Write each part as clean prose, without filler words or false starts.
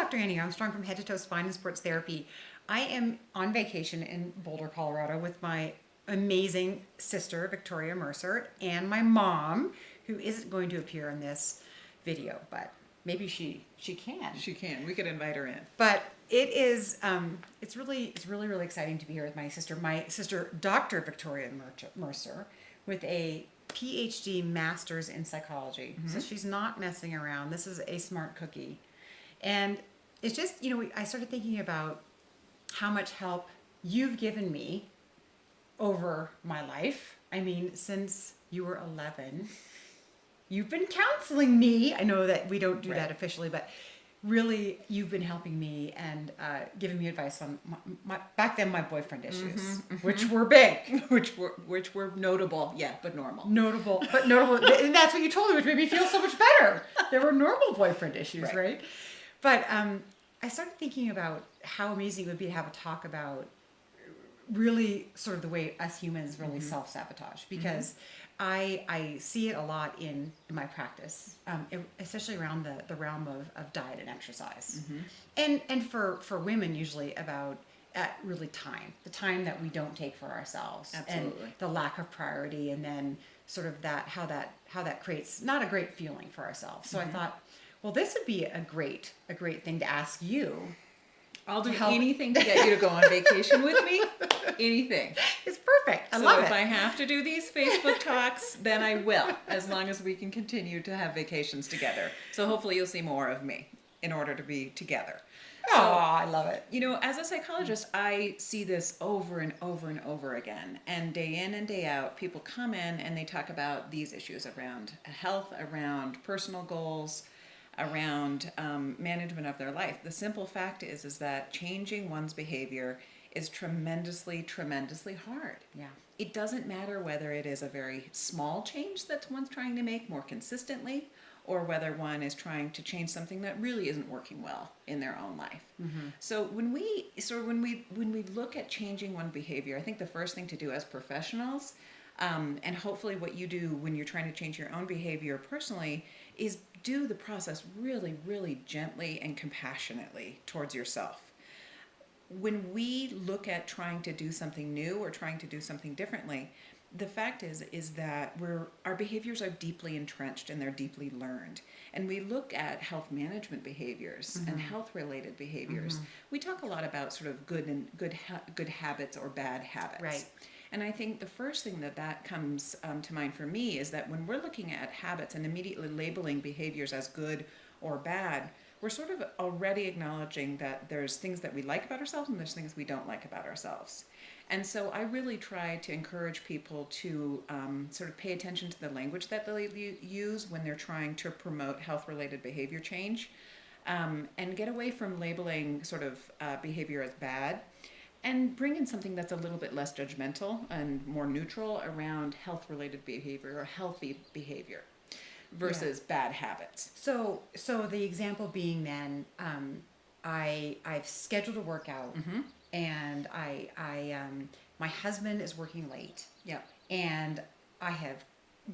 Dr. Annie Armstrong from Head to Toe Spine and Sports Therapy. I am on vacation in Boulder, Colorado with my amazing sister, Victoria Mercer, and my mom, who isn't going to appear in this video, but maybe she can. She can. We could invite her in. But it is, it's really, really exciting to be here with my sister, Dr. Victoria Mercer, with a PhD master's in psychology. So she's not messing around. This is a smart cookie. And it's just, I started thinking about how much help you've given me over my life. I mean, since you were 11, you've been counseling me. I know that we don't do that officially, but really you've been helping me and giving me advice on my back then my boyfriend issues, which were big, which were notable, but normal. Notable, and that's what you told me, which made me feel so much better. There were normal boyfriend issues, right? But I started thinking about how amazing it would be to have a talk about really sort of the way us humans really self-sabotage, because I see it a lot in my practice, especially around the realm of diet and exercise, and for women usually about really the time that we don't take for ourselves, and the lack of priority, and then sort of how that creates not a great feeling for ourselves. So I thought, well, this would be a great thing to ask you. I'll do anything to get you to go on vacation with me. Anything. It's perfect. I love it. So if I have to do these Facebook talks, then I will, as long as we can continue to have vacations together. So hopefully you'll see more of me in order to be together. So, I love it. As a psychologist, I see this over and over and over again. And day in and day out, people come in and they talk about these issues around health, around personal goals, around management of their life. The simple fact is that changing one's behavior is tremendously hard. Yeah. It doesn't matter whether it is a very small change that one's trying to make more consistently, or whether one is trying to change something that really isn't working well in their own life. So when we look at changing one behavior, I think the first thing to do as professionals, and hopefully what you do when you're trying to change your own behavior personally, is do the process really gently and compassionately towards yourself. When we look at trying to do something new or trying to do something differently, the fact is that our behaviors are deeply entrenched and they're deeply learned. And we look at health management behaviors and health-related behaviors. We talk a lot about sort of good habits or bad habits. Right. And I think the first thing that comes to mind for me is that when we're looking at habits and immediately labeling behaviors as good or bad, we're sort of already acknowledging that there's things that we like about ourselves and there's things we don't like about ourselves. And so I really try to encourage people to sort of pay attention to the language that they use when they're trying to promote health-related behavior change, and get away from labeling sort of behavior as bad, and bring in something that's a little bit less judgmental and more neutral around health-related behavior or healthy behavior versus bad habits. So the example being then, I've scheduled a workout, and my husband is working late. Yeah. And I have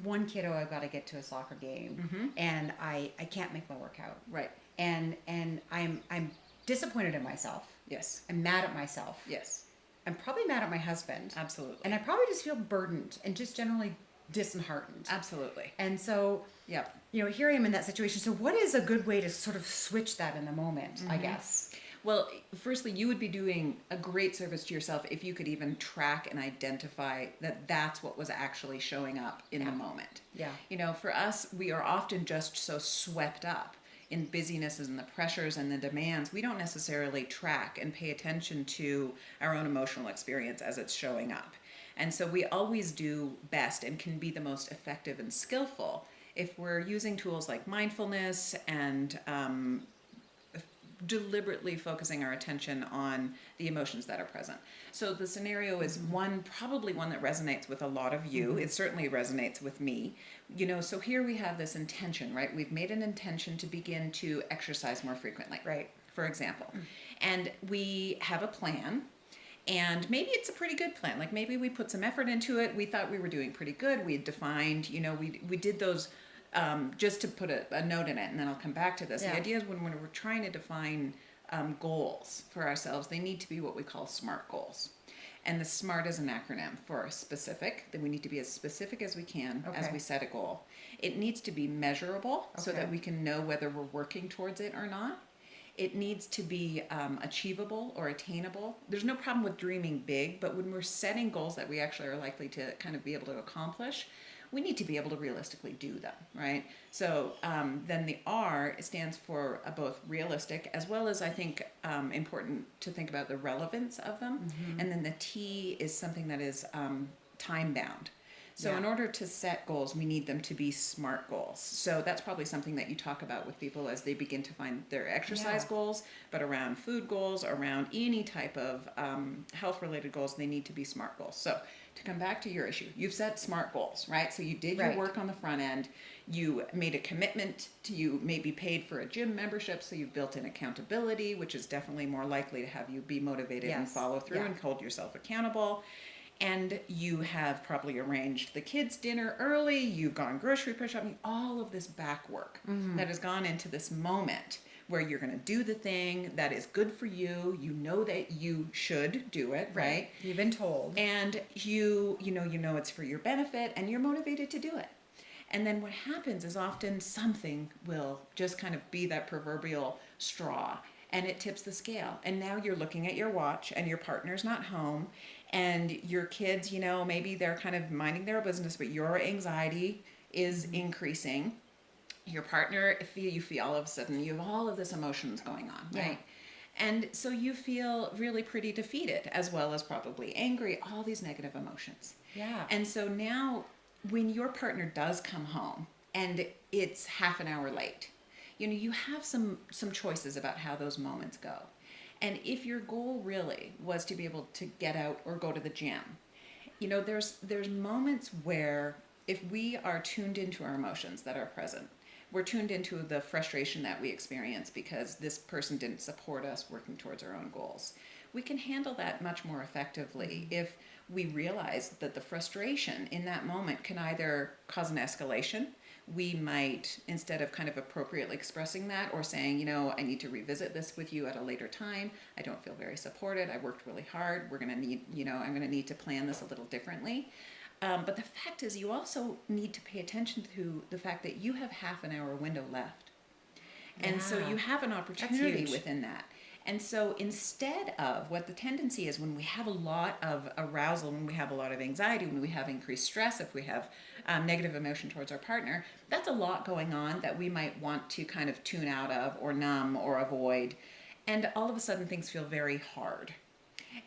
one kiddo I've got to get to a soccer game, and I can't make my workout. Right. And I'm disappointed in myself. Yes. I'm mad at myself. Yes. I'm probably mad at my husband. Absolutely. And I probably just feel burdened and just generally disheartened. Absolutely. And so, here I am in that situation. So what is a good way to sort of switch that in the moment, I guess? Well, firstly, you would be doing a great service to yourself if you could even track and identify that that's what was actually showing up in the moment. Yeah. For us, we are often just so swept up in busyness and the pressures and the demands, we don't necessarily track and pay attention to our own emotional experience as it's showing up. And so we always do best and can be the most effective and skillful if we're using tools like mindfulness and deliberately focusing our attention on the emotions that are present. So the scenario is probably one that resonates with a lot of you. It certainly resonates with me. So here we have this intention, right? We've made an intention to begin to exercise more frequently, right? For example. And we have a plan, and maybe it's a pretty good plan. Like maybe we put some effort into it. We thought we were doing pretty good. We had defined, we did those just to put a note in it, and then I'll come back to this. Yeah. The idea is when we're trying to define goals for ourselves, they need to be what we call SMART goals. And the SMART is an acronym for specific, that we need to be as specific as we can as we set a goal. It needs to be measurable so that we can know whether we're working towards it or not. It needs to be achievable or attainable. There's no problem with dreaming big, but when we're setting goals that we actually are likely to kind of be able to accomplish, we need to be able to realistically do them, right? So then the R stands for both realistic as well as, I think, important to think about the relevance of them. And then the T is something that is time bound. So in order to set goals, we need them to be SMART goals. So that's probably something that you talk about with people as they begin to find their exercise goals, but around food goals, around any type of health-related goals, they need to be SMART goals. So to come back to your issue, you've set SMART goals, right? So you did your work on the front end. You made a commitment to, you maybe paid for a gym membership, so you've built in accountability, which is definitely more likely to have you be motivated and follow through and hold yourself accountable. And you have probably arranged the kids' dinner early, you've gone grocery shopping, all of this back work that has gone into this moment where you're going to do the thing that is good for you. You know that you should do it, right? You've been told. And you know it's for your benefit, and you're motivated to do it. And then what happens is often something will just kind of be that proverbial straw, and it tips the scale. And now you're looking at your watch, and your partner's not home, and your kids, maybe they're kind of minding their business, but your anxiety is increasing. Your partner, you feel all of a sudden, you have all of this emotions going on, right? And so you feel really pretty defeated, as well as probably angry, all these negative emotions. Yeah. And so now when your partner does come home and it's half an hour late, you have some choices about how those moments go. And if your goal really was to be able to get out or go to the gym, there's moments where if we are tuned into our emotions that are present, we're tuned into the frustration that we experience because this person didn't support us working towards our own goals. We can handle that much more effectively if we realize that the frustration in that moment can either cause an escalation. We might, instead of kind of appropriately expressing that or saying, I need to revisit this with you at a later time. I don't feel very supported. I worked really hard. We're going to need, I'm going to need to plan this a little differently. But the fact is, you also need to pay attention to the fact that you have half an hour window left. And so you have an opportunity within that. And so instead of what the tendency is when we have a lot of arousal, when we have a lot of anxiety, when we have increased stress, if we have negative emotion towards our partner, that's a lot going on that we might want to kind of tune out of or numb or avoid. And all of a sudden things feel very hard.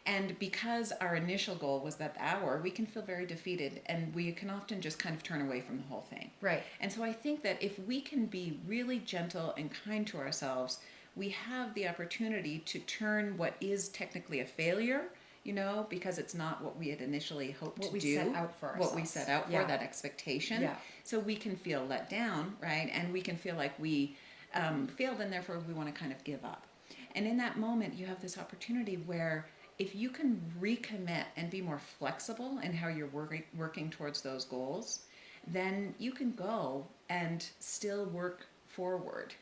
And because our initial goal was that hour, we can feel very defeated, and we can often just kind of turn away from the whole thing. Right. And so I think that if we can be really gentle and kind to ourselves, we have the opportunity to turn what is technically a failure, because it's not what we had initially hoped to do. What we set out for ourselves. What we set out for, that expectation. Yeah. So we can feel let down, right? And we can feel like we failed, and therefore we want to kind of give up. And in that moment, you have this opportunity where if you can recommit and be more flexible in how you're working towards those goals, then you can go and still work forward,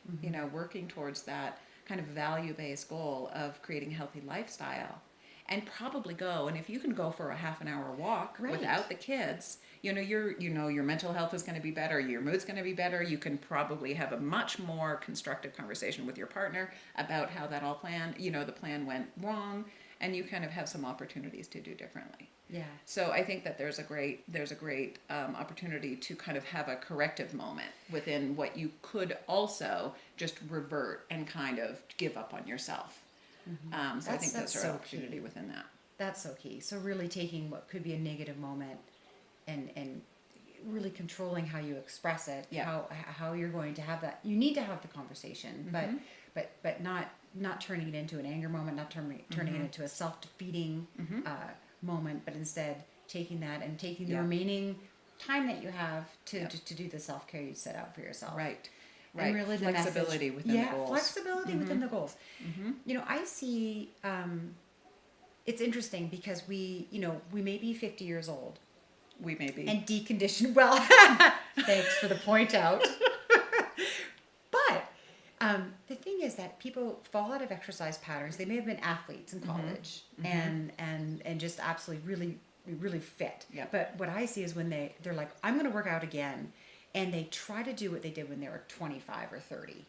working towards that kind of value-based goal of creating a healthy lifestyle, and probably go. And if you can go for a half an hour walk without the kids, your mental health is going to be better, your mood's going to be better. You can probably have a much more constructive conversation with your partner about how that all planned, the plan went wrong, and you kind of have some opportunities to do differently. Yeah. So I think that there's a great opportunity to kind of have a corrective moment within what you could also just revert and kind of give up on yourself. So I think that's an opportunity within that. That's so key. So really taking what could be a negative moment and really controlling how you express it, how you're going to have that. You need to have the conversation, but not turning it into an anger moment, not turning it into a self-defeating moment, but instead taking that and taking the remaining time that you have to do the self-care you set out for yourself. Right. And really flexibility within the goals. Flexibility within the goals. I see, it's interesting because we may be 50 years old We may be. And deconditioned. Well, thanks for the point out. But the thing is that people fall out of exercise patterns. They may have been athletes in college and just absolutely really fit. Yep. But what I see is when they're like, I'm going to work out again, and they try to do what they did when they were 25 or 30.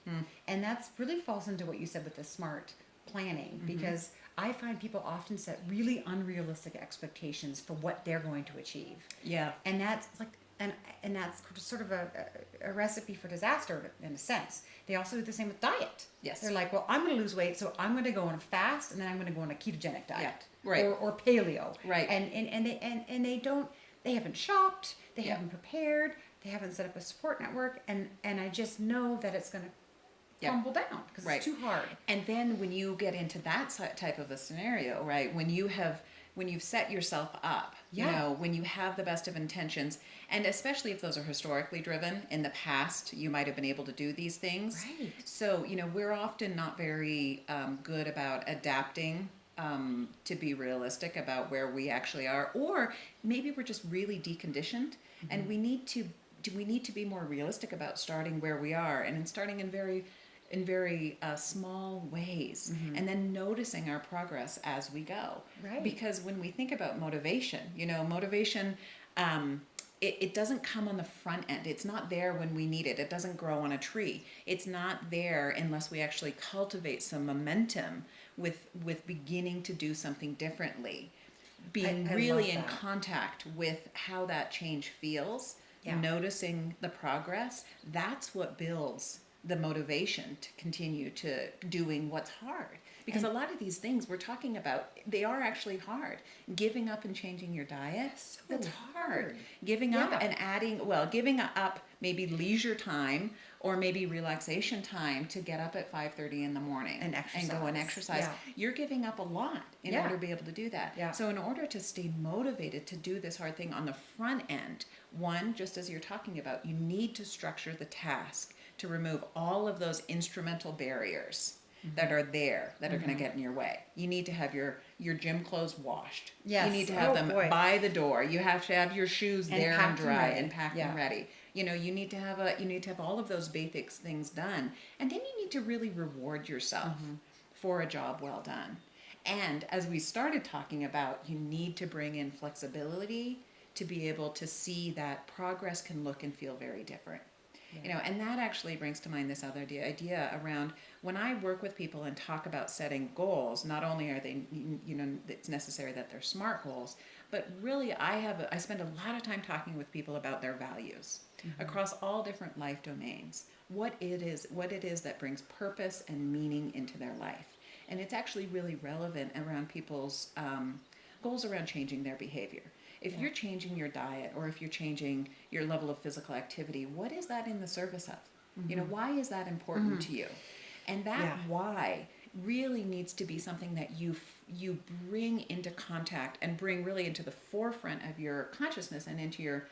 And that's really falls into what you said with the smart planning, because I find people often set really unrealistic expectations for what they're going to achieve. Yeah. And that's like, and that's sort of a recipe for disaster in a sense. They also do the same with diet. Yes. They're like, well, I'm going to lose weight, so I'm going to go on a fast, and then I'm going to go on a ketogenic diet. Yeah. Right. Or paleo. Right. And they haven't shopped, they haven't prepared, they haven't set up a support network, and I just know that it's going to crumble down because it's too hard. And then when you get into that type of a scenario, right, when you've set yourself up, you know, when you have the best of intentions, and especially if those are historically driven, in the past you might have been able to do these things. Right. So, you know, we're often not very good about adapting to be realistic about where we actually are, or maybe we're just really deconditioned, and we need to be more realistic about starting where we are, and starting in very small ways, and then noticing our progress as we go. Right. Because when we think about motivation, you know, it doesn't come on the front end. It's not there when we need it. It doesn't grow on a tree. It's not there unless we actually cultivate some momentum with beginning to do something differently. Being I really love in that. contact with how that change feels, noticing the progress, that's what builds the motivation to continue to doing what's hard. Because a lot of these things we're talking about, they are actually hard. Giving up and changing your diet, that's hard. Giving up and giving up maybe leisure time or maybe relaxation time to get up at 5:30 in the morning And go and exercise. Yeah. You're giving up a lot in order to be able to do that. Yeah. So in order to stay motivated to do this hard thing on the front end, one, just as you're talking about, you need to structure the task to remove all of those instrumental barriers that are there that are going to get in your way. You need to have your gym clothes washed. Yes. You need to have them boy. by the door. You have to have your shoes And there and packed and dry ready. and packed and ready. You know, you need to have all of those basic things done. And then you need to really reward yourself for a job well done. And as we started talking about, you need to bring in flexibility to be able to see that progress can look and feel very different. You know, and that actually brings to mind this other idea around when I work with people and talk about setting goals, not only are they, you know, it's necessary that they're SMART goals, but really I spend a lot of time talking with people about their values across all different life domains, what it is that brings purpose and meaning into their life. And it's actually really relevant around people's goals around changing their behavior. If you're changing your diet or if you're changing your level of physical activity, what is that in the service of? You know, why is that important to you? And that why really needs to be something that you bring into contact and bring really into the forefront of your consciousness and into your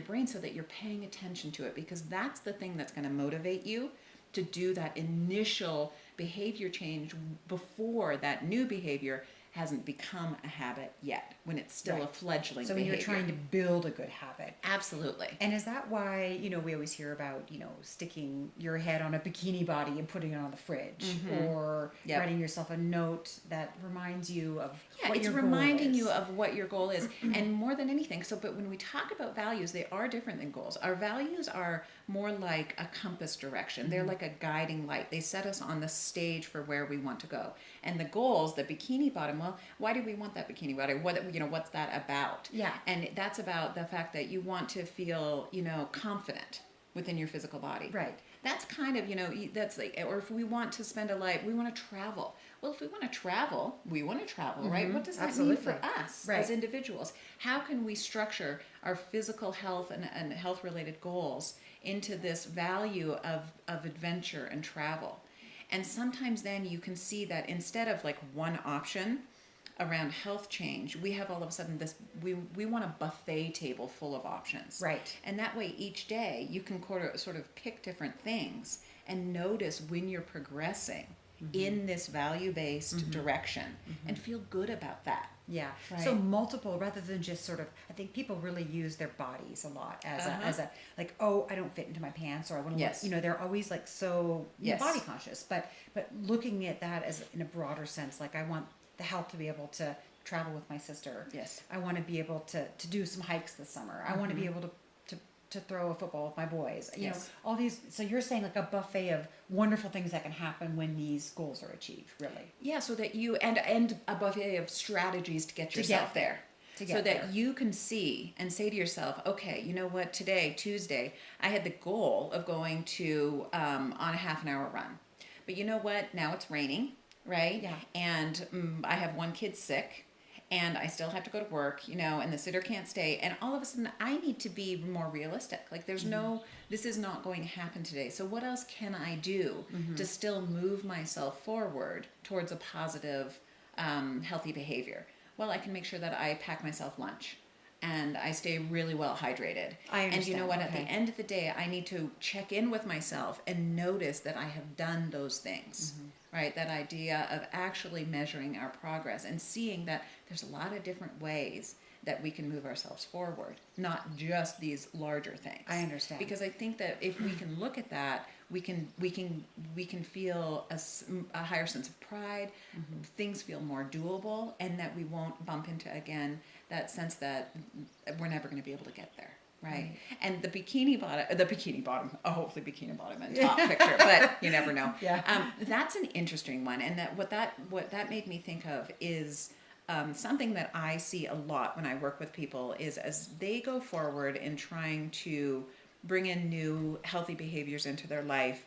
brain, so that you're paying attention to it, because that's the thing that's going to motivate you to do that initial behavior change before that new behavior hasn't become a habit yet, when it's still a fledgling So when behavior. you're trying to build a good habit. Absolutely. And is that why, you know, we always hear about, you know, sticking your head on a bikini body and putting it on the fridge, or writing yourself a note that reminds you of what your goal is? It's reminding you of what your goal is. And more than anything, but when we talk about values, they are different than goals. Our values are more like a compass direction. They're like a guiding light. They set us on the stage for where we want to go. And the goals, the bikini bottom, well, why do we want that bikini bottom? What's that about? Yeah. And that's about the fact that you want to feel, you know, confident within your physical body. Right. That's kind of, you know, that's like, or if we want to spend a life, we want to travel. Well, if we want to travel, right? What does that mean for us as individuals? How can we structure our physical health and health-related goals into this value of adventure and travel? And sometimes then you can see that instead of like one option around health change, we have all of a sudden this, we want a buffet table full of options. Right. And that way each day you can sort of pick different things and notice when you're progressing in this value-based direction and feel good about that. Yeah. Right. So multiple, rather than just sort of, I think people really use their bodies a lot as a like, oh, I don't fit into my pants, or I want to Yes. look, they're always like so Yes. body conscious, but looking at that as in a broader sense, like I want the health to be able to travel with my sister. Yes. I want to be able to do some hikes this summer. I want to be able to throw a football with my boys. You know, all these. So you're saying like a buffet of wonderful things that can happen when these goals are achieved, really. Yeah, so that you and a buffet of strategies to get yourself there. To So get that there. you can see and say to yourself, okay, you know what, today, Tuesday, I had the goal of going to on a half an hour run. But you know what, now it's raining, right? Yeah. And I have one kid sick, and I still have to go to work, and the sitter can't stay. And all of a sudden, I need to be more realistic. Like, there's this is not going to happen today. So what else can I do to still move myself forward towards a positive, healthy behavior? Well, I can make sure that I pack myself lunch and I stay really well hydrated. I understand. And you know what? At the Okay. end of the day, I need to check in with myself and notice that I have done those things. Right? That idea of actually measuring our progress and seeing that there's a lot of different ways that we can move ourselves forward, not just these larger things. I understand. Because I think that if we can look at that, we can feel a higher sense of pride. Things feel more doable, and that we won't bump into again that sense that we're never going to be able to get there. Right. And the bikini bottom, hopefully bikini bottom and top picture, but you never know. Yeah. That's an interesting one. And what that made me think of is something that I see a lot when I work with people is as they go forward in trying to bring in new healthy behaviors into their life,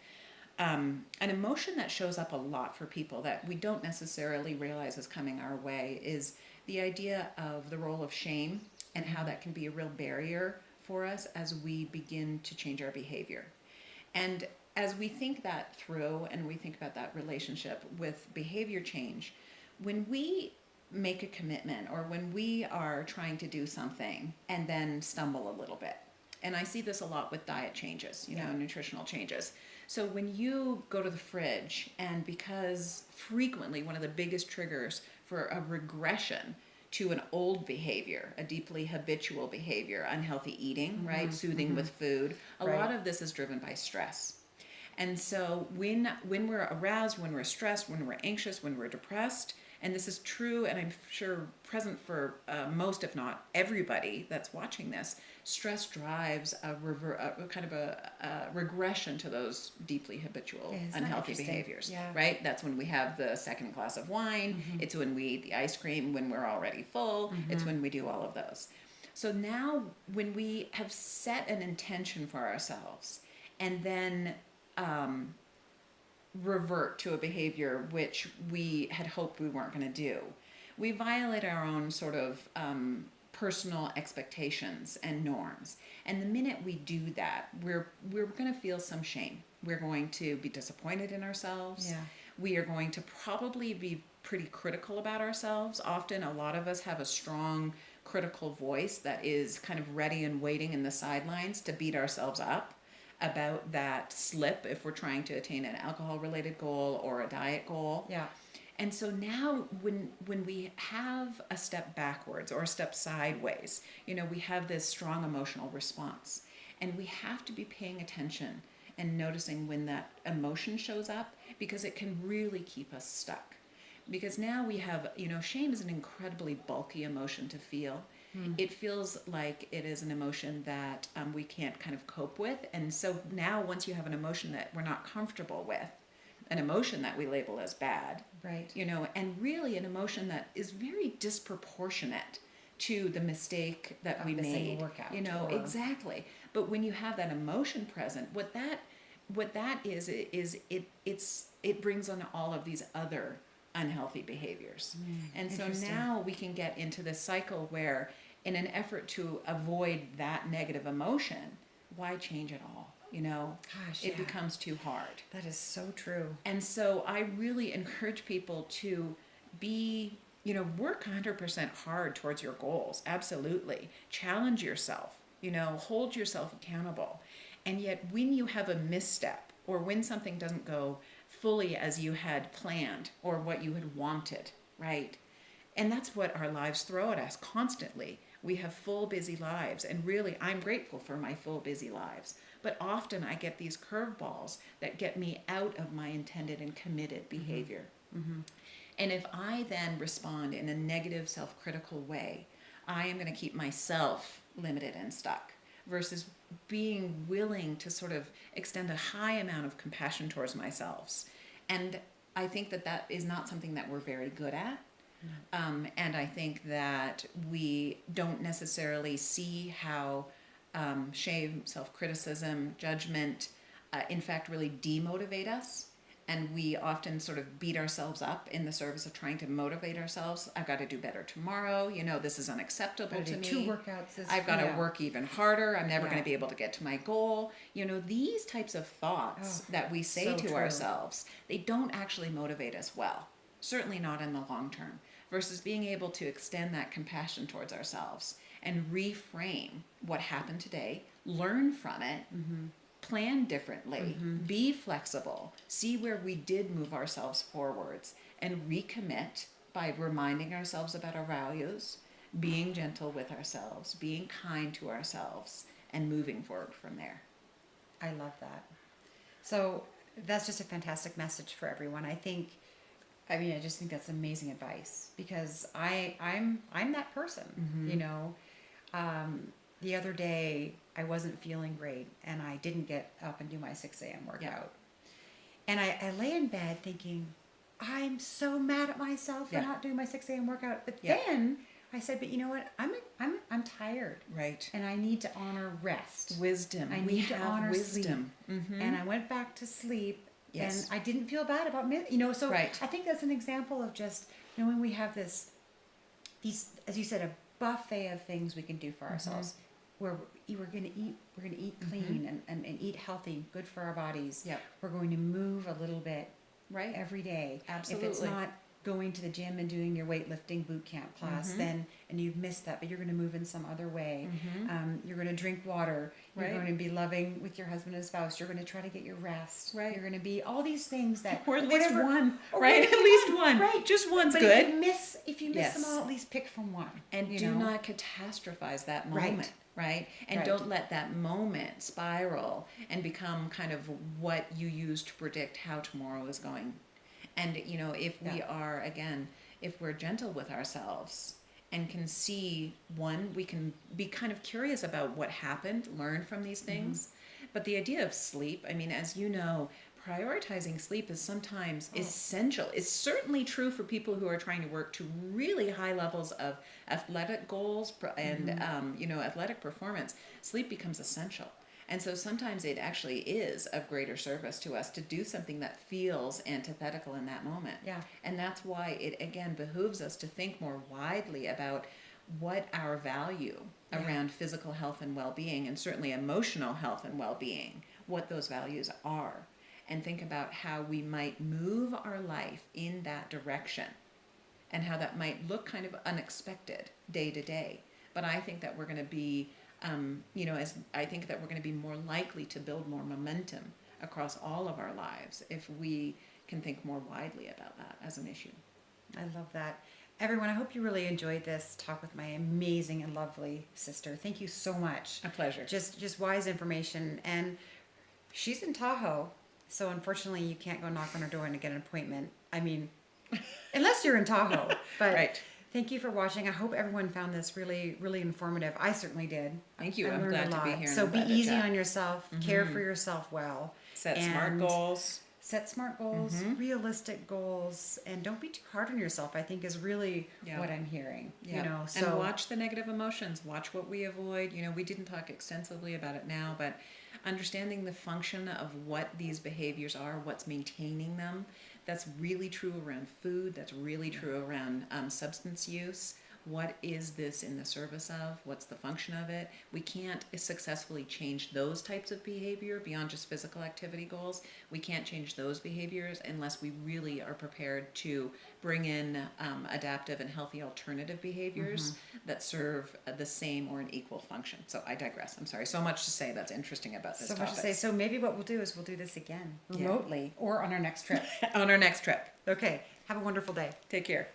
an emotion that shows up a lot for people that we don't necessarily realize is coming our way is the idea of the role of shame and how that can be a real barrier for us as we begin to change our behavior. And as we think that through and we think about that relationship with behavior change, when we make a commitment or when we are trying to do something and then stumble a little bit, and I see this a lot with diet changes, nutritional changes. So when you go to the fridge, and because frequently one of the biggest triggers for a regression to an old behavior, a deeply habitual behavior, unhealthy eating, right? Soothing with food. A lot of this is driven by stress. And so when we're aroused, when we're stressed, when we're anxious, when we're depressed, and this is true, and I'm sure present for most, if not everybody that's watching this, stress drives a kind of a regression to those deeply habitual, unhealthy behaviors, right? That's when we have the second glass of wine. It's when we eat the ice cream when we're already full. It's when we do all of those. So now when we have set an intention for ourselves and then revert to a behavior which we had hoped we weren't going to do, we violate our own sort of personal expectations and norms. And the minute we do that, we're going to feel some shame. We're going to be disappointed in ourselves. Yeah. We are going to probably be pretty critical about ourselves. Often a lot of us have a strong critical voice that is kind of ready and waiting in the sidelines to beat ourselves up about that slip if we're trying to attain an alcohol-related goal or a diet goal. Yeah. And so now when we have a step backwards or a step sideways, we have this strong emotional response. And we have to be paying attention and noticing when that emotion shows up, because it can really keep us stuck. Because now we have, shame is an incredibly bulky emotion to feel. It feels like it is an emotion that we can't kind of cope with. And so now once you have an emotion that we're not comfortable with, an emotion that we label as bad, right? And really an emotion that is very disproportionate to the mistake that we made. Workout, Exactly. But when you have that emotion present, what that is it brings on all of these other unhealthy behaviors. And so now we can get into this cycle where, in an effort to avoid that negative emotion, why change at all? It becomes too hard. That is so true. And so I really encourage people to be, work 100% hard towards your goals. Absolutely. Challenge yourself, hold yourself accountable. And yet when you have a misstep or when something doesn't go fully as you had planned or what you had wanted, right? And that's what our lives throw at us constantly. We have full, busy lives, and really, I'm grateful for my full, busy lives. But often I get these curveballs that get me out of my intended and committed behavior. Mm-hmm. And if I then respond in a negative, self-critical way, I am going to keep myself limited and stuck versus being willing to sort of extend a high amount of compassion towards myself. And I think that that is not something that we're very good at. And I think that we don't necessarily see how shame, self-criticism, judgment, in fact, really demotivate us. And we often sort of beat ourselves up in the service of trying to motivate ourselves. I've got to do better tomorrow. You know, this is unacceptable to me. 2 workouts. I've got to work even harder. I'm never going to be able to get to my goal. You know, these types of thoughts that we say to ourselves, they don't actually motivate us well. Certainly not in the long term. Versus being able to extend that compassion towards ourselves and reframe what happened today, learn from it, plan differently, be flexible, see where we did move ourselves forwards, and recommit by reminding ourselves about our values, being gentle with ourselves, being kind to ourselves, and moving forward from there. I love that. So that's just a fantastic message for everyone. I just think that's amazing advice because I'm that person, you know. The other day I wasn't feeling great and I didn't get up and do my 6 a.m. workout. And I lay in bed thinking, I'm so mad at myself for not doing my 6 a.m. workout. But then I said, but you know what? I'm tired. Right. And I need to honor rest. Wisdom. I need to honor wisdom. sleep. And I went back to sleep. Yes. And I didn't feel bad about so Right. I think that's an example of just, you know, when we have these, as you said, a buffet of things we can do for ourselves, where we're going to eat clean and eat healthy, good for our bodies. Yep. We're going to move a little bit Right. every day. Absolutely. If it's not going to the gym and doing your weightlifting boot camp class, then, and you've missed that, but you're going to move in some other way. You're going to drink water. You're Right. going to be loving with your husband and spouse. You're going to try to get your rest. Right. You're going to be all these things that, Or at least whatever- one, or right? whatever At least one. Right. Just one's But good. if you miss them all, at least pick from one. And you do know? not catastrophize that moment, right? And Right. don't let that moment spiral and become kind of what you use to predict how tomorrow is going. And, you know, if we are, again, if we're gentle with ourselves and can see, one, we can be kind of curious about what happened, learn from these things. But the idea of sleep, I mean, as you know, prioritizing sleep is sometimes essential. It's certainly true for people who are trying to work to really high levels of athletic goals and, athletic performance. Sleep becomes essential. And so sometimes it actually is of greater service to us to do something that feels antithetical in that moment. Yeah. And that's why it, again, behooves us to think more widely about what our value around physical health and well-being, and certainly emotional health and well-being, what those values are, and think about how we might move our life in that direction and how that might look kind of unexpected day to day. But I think that we're going to be I think that we're going to be more likely to build more momentum across all of our lives if we can think more widely about that as an issue. I love that. Everyone, I hope you really enjoyed this talk with my amazing and lovely sister. Thank you so much. A pleasure. Just wise information. And she's in Tahoe, so unfortunately you can't go knock on her door and get an appointment. I mean, unless you're in Tahoe. But Right. Thank you for watching. I hope everyone found this really, really informative. I certainly did. Thank you. I I'm learned glad a to be lot. here. and So I'm be glad to easy chat. on yourself. Care for yourself well. Set smart and goals. Set smart goals, realistic goals, and don't be too hard on yourself, I think is really what I'm hearing. Yeah. You know, and watch the negative emotions. Watch what we avoid. You know, we didn't talk extensively about it now, but understanding the function of what these behaviors are, what's maintaining them, that's really true around food. That's really true around substance use. what is this in the service of? What's the function of it? We can't successfully change those types of behavior beyond just physical activity goals. We can't change those behaviors unless we really are prepared to bring in adaptive and healthy alternative behaviors that serve the same or an equal function. So I digress. I'm sorry. So much to say that's interesting about this So topic. much to say. So maybe what we'll do is we'll do this again Yeah. remotely or on our next trip. On our next trip. Okay. Have a wonderful day. Take care.